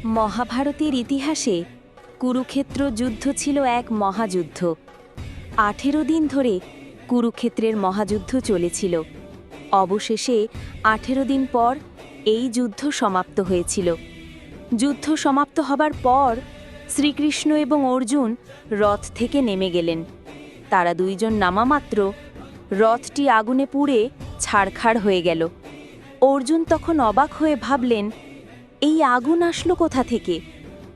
মহাভারতের ইতিহাসে কুরুক্ষেত্র যুদ্ধ ছিল এক মহাযুদ্ধ। 18 দিন ধরে কুরুক্ষেত্রের মহাযুদ্ধ চলেছিল। অবশেষে 18 দিন পর এই যুদ্ধ সমাপ্ত হয়েছিল। যুদ্ধ সমাপ্ত হবার পর শ্রীকৃষ্ণ এবং অর্জুন রথ থেকে নেমে গেলেন। তারা দুইজন নামা মাত্র রথটি আগুনে পুড়ে ছাড়খাড় হয়ে গেল। অর্জুন তখন অবাক হয়ে ভাবলেন, এই আগুন আসলো কোথা থেকে?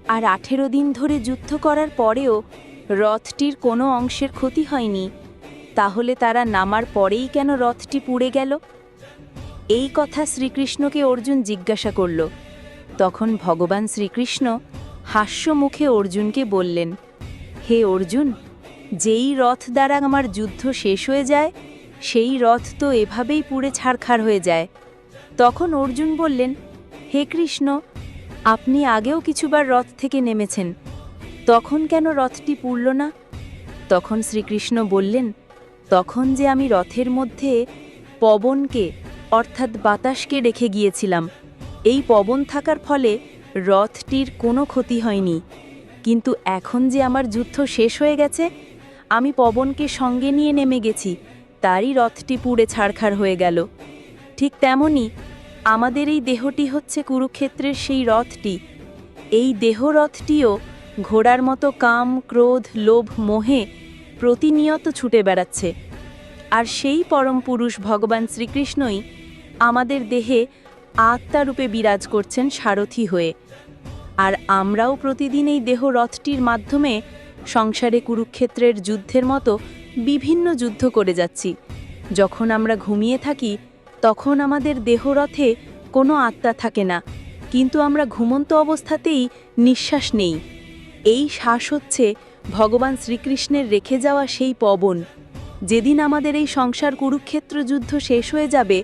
আর 18 দিন ধরে যুদ্ধ করার পরেও রথটির কোনো অংশের ক্ষতি হয়নি। তাহলে তারা নামার পরেই কেন রথটি পুড়ে গেল? এই কথা শ্রীকৃষ্ণকে অর্জুন জিজ্ঞাসা করল। তখন ভগবান শ্রীকৃষ্ণ হাস্য মুখে অর্জুনকে বললেন, হে অর্জুন, যেই রথ দ্বারা আমার যুদ্ধ শেষ হয়ে যায় সেই রথ তো এভাবেই পুড়ে ছারখার হয়ে যায়। তখন অর্জুন বললেন, হে কৃষ্ণ, আপনি আগেও কিছুবার রথ থেকে নেমেছেন, তখন কেন রথটি পুড়ল না? তখন শ্রীকৃষ্ণ বললেন, তখন যে আমি রথের মধ্যে পবনকে অর্থাৎ বাতাসকে রেখে গিয়েছিলাম। এই পবন থাকার ফলে রথটির কোনো ক্ষতি হয়নি। কিন্তু এখন যে আমার যুদ্ধ শেষ হয়ে গেছে, আমি পবনকে সঙ্গে নিয়ে নেমে গেছি, তারই রথটি পুড়ে ছারখার হয়ে গেল। ঠিক তেমনি আমাদের এই দেহটি হচ্ছে কুরুক্ষেত্রের সেই রথটি। এই দেহরথটিও ঘোড়ার মতো কাম, ক্রোধ, লোভ, মোহে প্রতিনিয়ত ছুটে বেড়াচ্ছে। আর সেই পরম পুরুষ ভগবান শ্রীকৃষ্ণই আমাদের দেহে আত্মারূপে বিরাজ করছেন সারথি হয়ে। আর আমরাও প্রতিদিন এই দেহরথটির মাধ্যমে সংসারে কুরুক্ষেত্রের যুদ্ধের মতো বিভিন্ন যুদ্ধ করে যাচ্ছি। যখন আমরা ঘুমিয়ে থাকি তখন আমাদের দেহরথে কোনো আত্মা থাকে না, কিন্তু আমরা ঘুমন্ত অবস্থাতেই নিঃশ্বাস নেই। এই শ্বাস হচ্ছে ভগবান শ্রীকৃষ্ণের রেখে যাওয়া সেই পবন। যেদিন আমাদের এই সংসার কুরুক্ষেত্র যুদ্ধ শেষ হয়ে যাবে,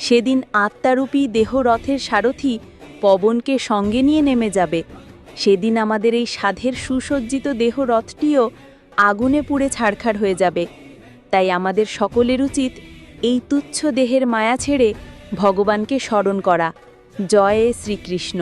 সেদিন আত্মারূপী দেহরথের সারথি পবনকে সঙ্গে নিয়ে নেমে যাবে। সেদিন আমাদের এই সাধের সুসজ্জিত দেহরথটিও আগুনে পুড়ে ছারখার হয়ে যাবে। তাই আমাদের সকলের উচিত এই তুচ্ছ দেহের মায়া ছেড়ে ভগবানকে স্মরণ করা। জয় শ্রীকৃষ্ণ।